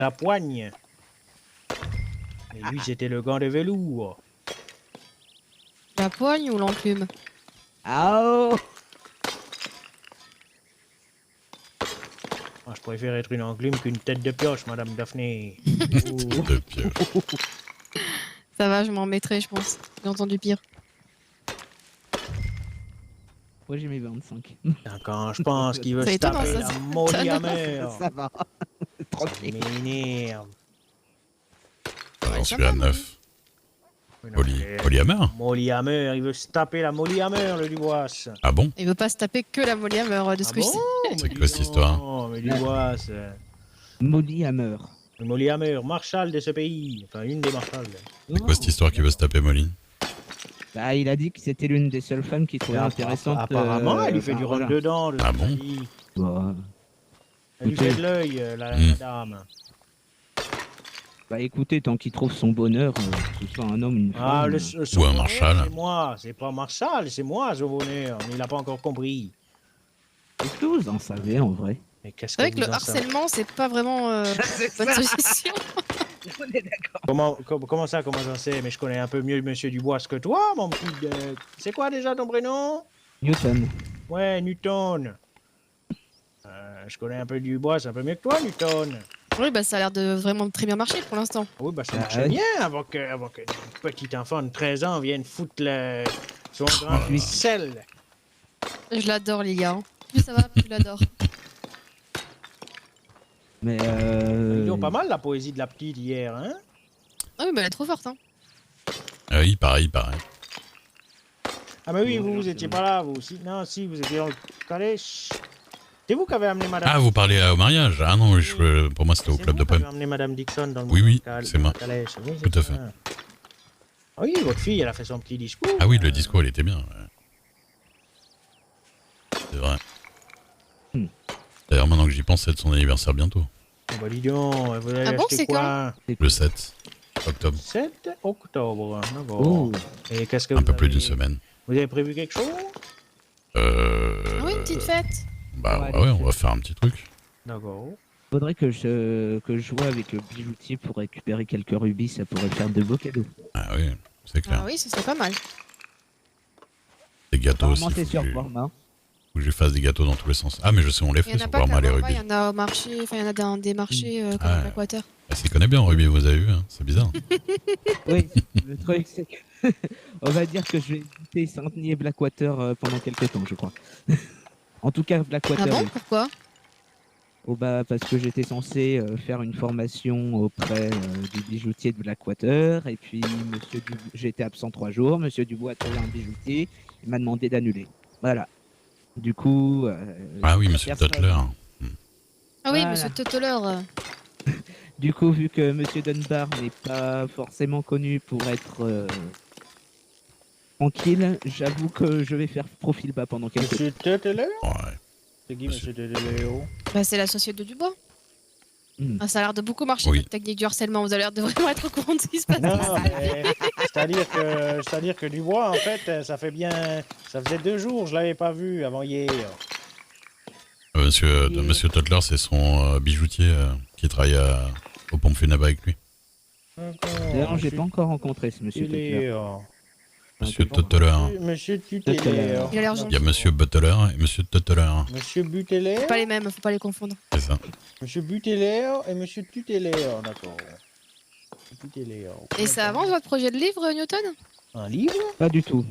La poigne. Et lui, c'était le gant de velours. La poigne ou l'enclume? Ah oh. Moi, je préfère être une enclume qu'une tête de pioche, Madame Daphné. De pioche. Ça va, je m'en mettrai, je pense. J'ai entendu pire. Moi j'ai mes 25. Quand je pense qu'il veut C'est se étonnant, taper ça, la c'est molly étonnant. amère. Ça va. Ça Tranquille. m'énerve. J'en ça suis à va, 9. Oui, non, mais Polyhammer. Molly amère, il veut se taper la molly amère, le Dubois. Ah bon? Il veut pas se taper que la Molière de ce Ah que je sais. bon? C'est quoi cette histoire? Non, mais Dubois. Molly Hammer. Le Molly amère, marshal de ce pays. Enfin, une des marshals. C'est quoi cette histoire qui veut se taper Molly? Bah, il a dit que c'était l'une des seules femmes qu'il trouvait intéressante. Apparemment, elle lui fait du voilà. rentre-dedans. Ah bon? Bah, Elle lui fait de l'œil, la dame. bah, écoutez, tant qu'il trouve son bonheur, que ce soit un homme ou une femme. Ah, Ou un marshal. C'est moi, c'est pas Marshal, c'est moi, son bonheur. Mais il a pas encore compris. Est-ce que vous en savez en vrai? Mais qu'est-ce C'est vrai que que vous le en savez? harcèlement, c'est pas vraiment bonne suggestion. On est d'accord. Comment ça, comment j'en sais? Mais je connais un peu mieux Monsieur Dubois que toi, mon petit. C'est quoi déjà ton prénom? Newton. Ouais, Newton. Je connais un peu Dubois, un peu mieux que toi, Newton. Oui, bah ça a l'air de vraiment très bien marcher pour l'instant. Oui, bah ça Ah marche ouais. bien avant que un petit enfant de 13 ans vienne foutre son Oh grand là là. sel. Je l'adore, Lilia. Plus ça va, plus je l'adore. Mais Ils ont pas mal la poésie de la petite hier, hein? Ah oui, mais elle est trop forte, hein. Oui, pareil, pareil. Ah, mais oui, Non, vous c'est étiez bon. pas là, vous aussi. Non, si, vous étiez dans le calèche. C'est vous qui avez amené Madame. Ah, vous parlez au mariage? Ah non, pour moi c'était au C'est club vous de qui avez poème. amené Madame Dixon dans le Oui, oui, dans le c'est moi. calèche. Oui, c'est Tout à fait. ça. Ah oui, votre fille, elle a fait son petit discours. Ah oui, le discours il était bien. Ouais. C'est vrai. Hmm. D'ailleurs, maintenant que j'y pense, c'est de son anniversaire bientôt. Oh, bah dis donc, vous avez Ah bon, acheté c'est quoi? Le 7 octobre. 7 octobre, d'accord. Oh, Et qu'est-ce que Un vous peu plus avez- d'une semaine. Vous avez prévu quelque chose? Oui, une petite fête. Bah Ouais, ouais, on va faire un petit truc. D'accord. faudrait que je joue avec le bijoutier pour récupérer quelques rubis, ça pourrait faire de beaux cadeaux. Ah oui, c'est clair. Ah oui, ce serait pas mal. Des gâteaux aussi. Apparemment, c'est Faut sur que je- Borma. faut que je fasse des gâteaux dans tous les sens. Ah mais je sais, on les Il fait y en a sur pas Borma qu'à les Borma, il rubis. y en a au marché, enfin il y en a dans des marchés comme Ah. Blackwater. Elle s'y connaît bien en rubis, vous avez vu, hein, c'est bizarre. Oui, le truc c'est que on va dire que je vais éviter Saint-Denis et Blackwater pendant quelques temps, je crois. En tout cas, Ah Blackwater, bon, oui. pourquoi? Oh bah parce que j'étais censé faire une formation auprès du bijoutier de Blackwater et puis j'étais absent 3 jours, Monsieur Dubois a trouvé un bijoutier, il m'a demandé d'annuler. Voilà. Du coup. Ah oui, monsieur personne- Tottler. Ah oui, Voilà. monsieur Totoler. Du coup, vu que Monsieur Dunbar n'est pas forcément connu pour être tranquille, j'avoue que je vais faire profil bas pendant quelques temps. Monsieur Teteler? Ouais. C'est qui, Monsieur- Monsieur Teteler? Bah c'est l'associé de Dubois. Hmm. Ah, ça a l'air de beaucoup marcher, Oui. cette technique du harcèlement. Vous avez l'air de vraiment être au courant de ce qui se passe. Non, mais c'est-à-dire que Dubois, en fait, ça faisait 2 jours, je l'avais pas vu avant hier. Monsieur Tottler, c'est son bijoutier qui travaille aux pompes funèbres avec lui. D'ailleurs, j'ai pas encore rencontré ce Monsieur Tuteler. Monsieur Tottler. Monsieur Tuteler. Il a l'air Il y a monsieur Butler et monsieur Tottler. Monsieur Buteler. C'est pas les mêmes, faut pas les confondre. C'est ça. Monsieur Buteler et Monsieur Tuteler, d'accord. Buteler. Et ça avance votre projet de livre, Newton? Un livre? Pas du tout.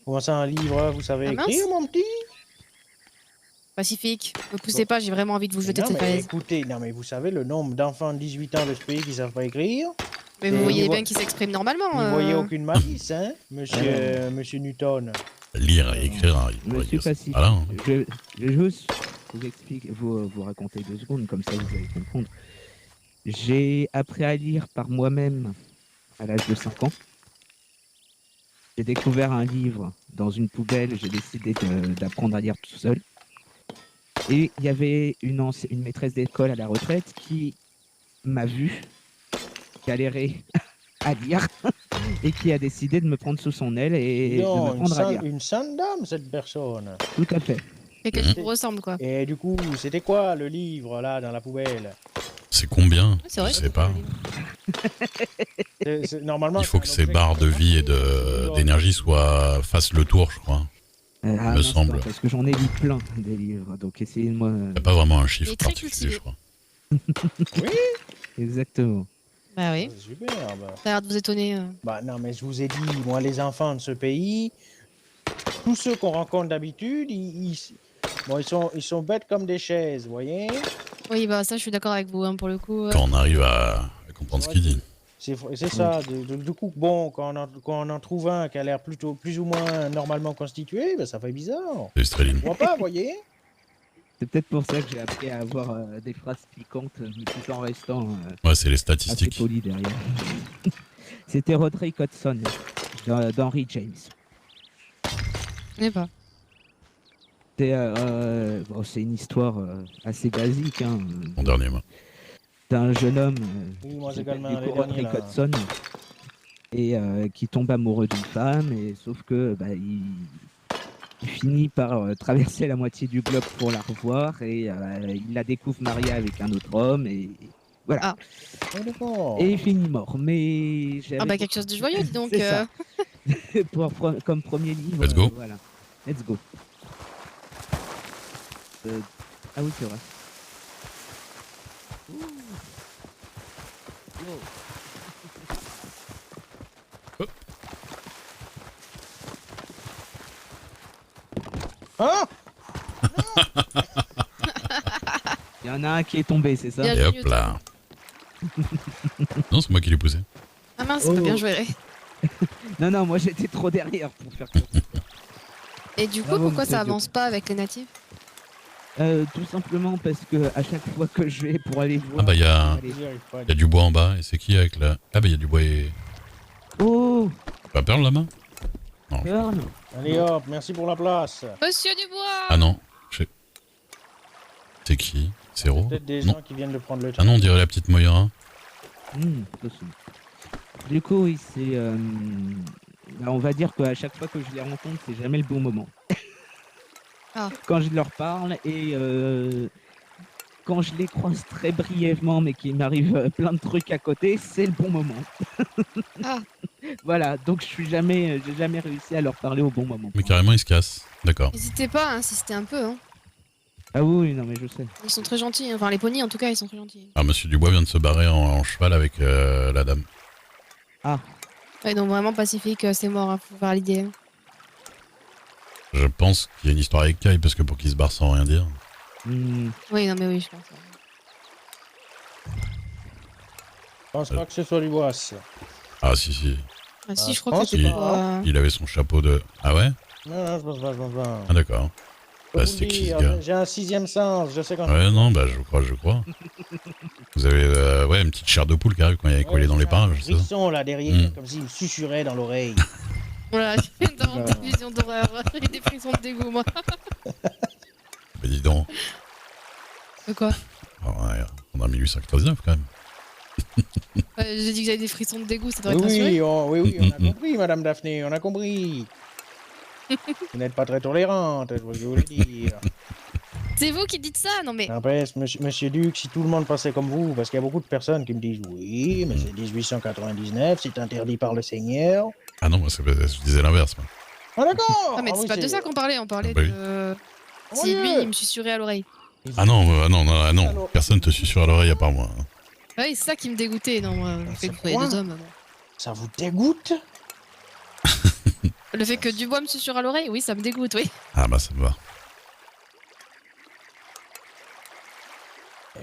Comment ça, un livre? Vous savez Ah, mince. écrire, mon petit? Pacifique, me poussez pas, j'ai vraiment envie de vous jeter de Non, cette mais falaise. écoutez, non, mais vous savez le nombre d'enfants de 18 ans de ce pays qui savent pas écrire? Mais vous Et voyez vous bien vo- qu'ils s'expriment normalement. Vous voyez aucune malice, hein, monsieur Newton? Lire et écrire. Il pourrait Monsieur dire ça. Pacifique. Voilà. hein. Je vais juste vous expliquer, vous raconter 2 secondes, comme ça vous allez comprendre. J'ai appris à lire par moi-même à l'âge de 5 ans. J'ai découvert un livre dans une poubelle, j'ai décidé d'apprendre à lire tout seul. Et il y avait une maîtresse d'école à la retraite qui m'a vu galérer à lire et qui a décidé de me prendre sous son aile et de Non, m'apprendre à lire. une sainte dame, cette personne. Tout à fait. Quelqu'un qui vous ressemble, quoi. Et du coup, c'était quoi le livre, là, dans la poubelle? C'est combien? C'est vrai. Je sais pas. Normalement, Il faut c'est que un ces objet barres de qui- vie et d'énergie fassent le tour, je crois. Un me instant, semble. parce que j'en ai lu plein des livres, donc essayez de moi. Il n'y a pas vraiment un chiffre Il est très particulier, cultivé. je crois. Exactement. Bah oui. C'est superbe. Ça a l'air de vous étonner. Bah non, mais je vous ai dit, moi, les enfants de ce pays, tous ceux qu'on rencontre d'habitude, bon, ils sont bêtes comme des chaises, vous voyez? Oui, bah ça, je suis d'accord avec vous, hein, pour le coup. Quand on arrive à comprendre ce qu'il dit. C'est ça. Du coup, bon, quand on en trouve un qui a l'air plutôt plus ou moins normalement constitué, ben, ça fait bizarre. C'est Streline. Je vois pas, vous voyez? C'est peut-être pour ça que j'ai appris à avoir des phrases piquantes, mais tout en restant Ouais, c'est les assez statistiques. poli derrière. C'était Roderick Hudson d'Henry James. Je connais pas. Bon, c'est une histoire assez basique, hein, Mon dernier mot. d'un jeune homme Oui, moi qui s'appelle également, du coup les derniers, Roderick là. Hudson et qui tombe amoureux d'une femme, et sauf que il finit par traverser la moitié du globe pour la revoir, et il la découvre mariée avec un autre homme, et voilà. Ah. Oh, d'accord. Et il finit mort. Mais Ah bah quelque chose de joyeux, dis donc. C'est ça. Comme premier livre. Let's go. Voilà. Let's go. Ah oui, c'est vrai. Ouh. Wow. Ah! Il y en a un qui est tombé, c'est ça? Bien. Et hop joué, là. Non, c'est moi qui l'ai poussé. Ah mince, Oh. pas bien joué. Non, non, moi j'étais trop derrière pour faire ça. Et du coup, Bravo, pourquoi monsieur ça Diop. avance pas avec les natifs? Tout simplement parce que à chaque fois que je vais pour aller voir. Ah bah il y a Allez. J'y arrive pas. du bois en bas. Et c'est qui avec la... Ah bah il y a du bois et... Oh, Pas perdre la main? Pearl. Allez hop, merci pour la place. Monsieur Dubois! Ah non. C'est qui? C'est Ro? Peut-être des Non. gens qui viennent de prendre le Ah non, on dirait la petite Moira. Possible. Du coup, oui, c'est. Bah, on va dire qu'à chaque fois que je les rencontre, c'est jamais le bon moment. Ah. Quand je leur parle et quand je les croise très brièvement, mais qu'il m'arrive plein de trucs à côté, c'est le bon moment. Ah. Voilà, donc j'ai jamais réussi à leur parler au bon moment. Mais carrément, il se casse. D'accord. N'hésitez pas à insister un peu, hein. Ah oui, non mais je sais. Ils sont très gentils. Enfin, les ponis, en tout cas, ils sont très gentils. Ah, Monsieur Dubois vient de se barrer en cheval avec la dame. Ouais, donc vraiment pacifique, c'est mort, hein, faut valider. Je pense qu'il y a une histoire avec Kai, parce que pour qu'il se barre sans rien dire. Oui, non, mais oui, je pense. Je pense pas que ce soit du bois. Ah si, si. Ah, si, Ah, je crois que je c'est pense pour. Il avait son chapeau de... Ah ouais? Non, non, je pense pas, je pense pas. Ah d'accord. Je Bah, peux vous c'est le qui, ce dire, gars? j'ai un sixième sens, je sais quand Ouais, non, bah je crois. Vous avez ouais, une petite chair de poule qui arrive quand il est collé dans les parages, c'est ça? frisson là derrière, Mm. comme s'il me susurrait dans l'oreille. Voilà, je viens d'avoir des visions d'horreur. J'ai des frissons de dégoût, moi. Bah dis donc. De quoi? Alors, ouais, on a 1899 quand même. J'ai dit que j'avais des frissons de dégoût, ça devrait Oui, être rassuré. oui, on a compris, Madame Daphné, on a compris. Vous n'êtes pas très tolérante, je veux vous le dire. C'est vous qui dites ça, non mais. N'empêche, monsieur Duc, si tout le monde passait comme vous, parce qu'il y a beaucoup de personnes qui me disent oui, mais c'est 1899, c'est interdit par le Seigneur. Ah non, moi je disais l'inverse. Moi. Ah d'accord. Ah, mais c'est oui, pas de ça qu'on parlait, on parlait Ah, bah oui. de. Oh, Si lui, Dieu. il me susurrait à l'oreille. Ah non, non. Personne te susurre à l'oreille à part moi. Ah oui, c'est ça qui me dégoûtait, non, moi. Le fait que vous soyez quoi deux hommes. Ça vous dégoûte? Le fait que Dubois me susurre à l'oreille, oui, ça me dégoûte, oui. Ah bah ça me va.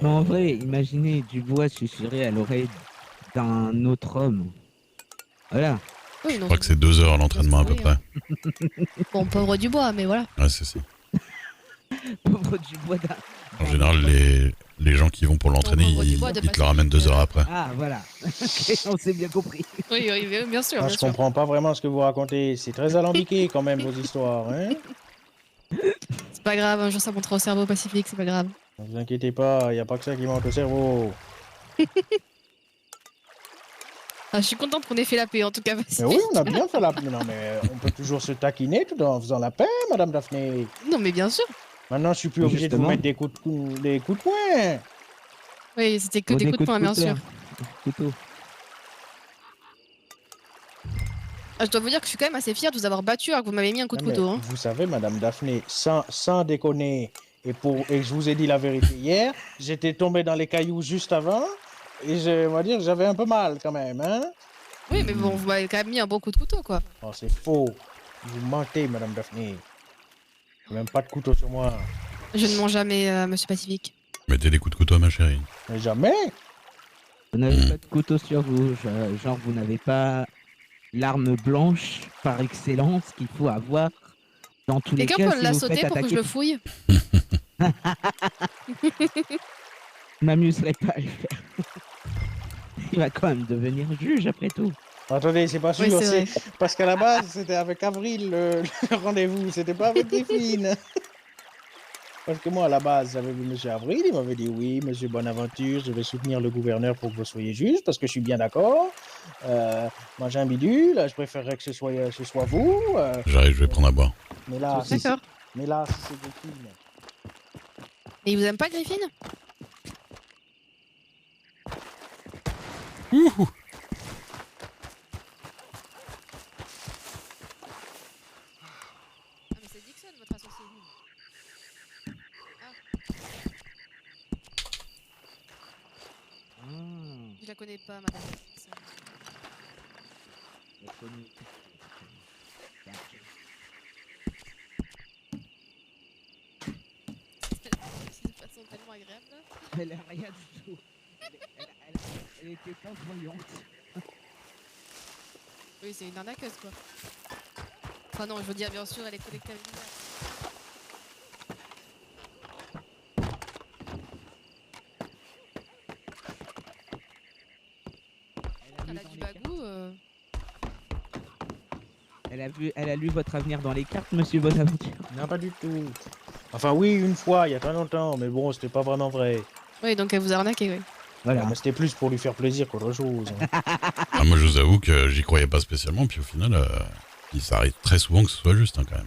Mais en vrai, imaginez Dubois susurrer à l'oreille d'un autre homme. Voilà. Oui, Je non. crois que c'est 2 heures à l'entraînement à peu Oui, près. Bon, pauvre Dubois, mais voilà. Ouais, c'est ça. Pauvre Dubois d'un. En général, les gens qui vont pour l'entraîner, pauvre Dubois de ils te le passer ramènent 2 heures après. Ah, voilà. Ok, on s'est bien compris. Oui, oui, bien sûr, Ah, bien je sûr. comprends pas vraiment ce que vous racontez. C'est très alambiqué quand même vos histoires, hein? C'est pas grave, un jour ça montera au cerveau pacifique, c'est pas grave. Ne vous inquiétez pas, il n'y a pas que ça qui monte au cerveau. Ah, je suis contente qu'on ait fait la paix, en tout cas, Mais pacifique. oui, on a bien fait la paix. Non, mais on peut toujours se taquiner tout en faisant la paix, Madame Daphné. Non, mais bien sûr. Maintenant, je suis plus obligé de vous Justement. mettre des coups de poing. Oui, c'était que des coups de poing, bien sûr. Couteau. Ah, je dois vous dire que je suis quand même assez fière de vous avoir battu alors que vous m'avez mis un coup de Non, mais couteau. Hein. vous savez, Madame Daphné, sans déconner, et je vous ai dit la vérité hier, j'étais tombé dans les cailloux juste avant, et on va dire que j'avais un peu mal quand même, hein. Oui, mais bon, vous m'avez quand même mis un bon coup de couteau, quoi. Oh, c'est faux. Vous mentez, Madame Daphné. J'ai même pas de couteau sur moi. Je ne mens jamais, Monsieur Pacifique. Mettez des coups de couteau, ma chérie. Mais jamais. Vous n'avez pas de couteau sur vous, genre vous n'avez pas l'arme blanche par excellence qu'il faut avoir dans tous les cas. Quelqu'un peut Si la vous sauter faites pour que je attaquer. le fouille? Je m'amuserais pas à le faire. Il va quand même devenir juge après tout. Attendez, c'est pas sûr. Oui, c'est vrai. Parce qu'à la base, c'était avec Avril le rendez-vous. C'était pas avec Delphine. Parce que moi, à la base, j'avais vu M. Avril. Il m'avait dit oui, M. Bonaventure, je vais soutenir le gouverneur pour que vous soyez juge, parce que je suis bien d'accord. Moi, j'ai un bidule. Je préférerais que ce soit vous. J'arrive, je vais prendre à boire. Mais là, D'accord. c'est Delphine. Mais il vous aime pas, Griffin? Ouhou. Ah, mais c'est Dixon, votre associé. Je la connais pas, madame. Dixon. C'est une façon tellement agréable. Là. Elle a rien du tout. Elle était pas voyante. Oui, c'est une arnaqueuse, quoi. Enfin non, je veux dire, bien sûr, elle est collectable. Elle a du bagou. Elle a lu votre avenir dans les cartes, monsieur Bonaventure. Non, pas du tout. Enfin, oui, une fois, il y a très longtemps, mais bon, c'était pas vraiment vrai. Oui, donc elle vous a arnaqué, oui. Voilà. Mais c'était plus pour lui faire plaisir qu'autre chose. Hein. Ah, moi, je vous avoue que j'y croyais pas spécialement, puis au final, ça arrive très souvent que ce soit juste, hein, quand même.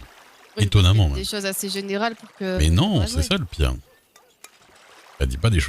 Oui, Étonnamment, Des même. choses assez générales pour que. Mais non, Ouais, c'est ouais. ça le pire. Elle dit pas des choses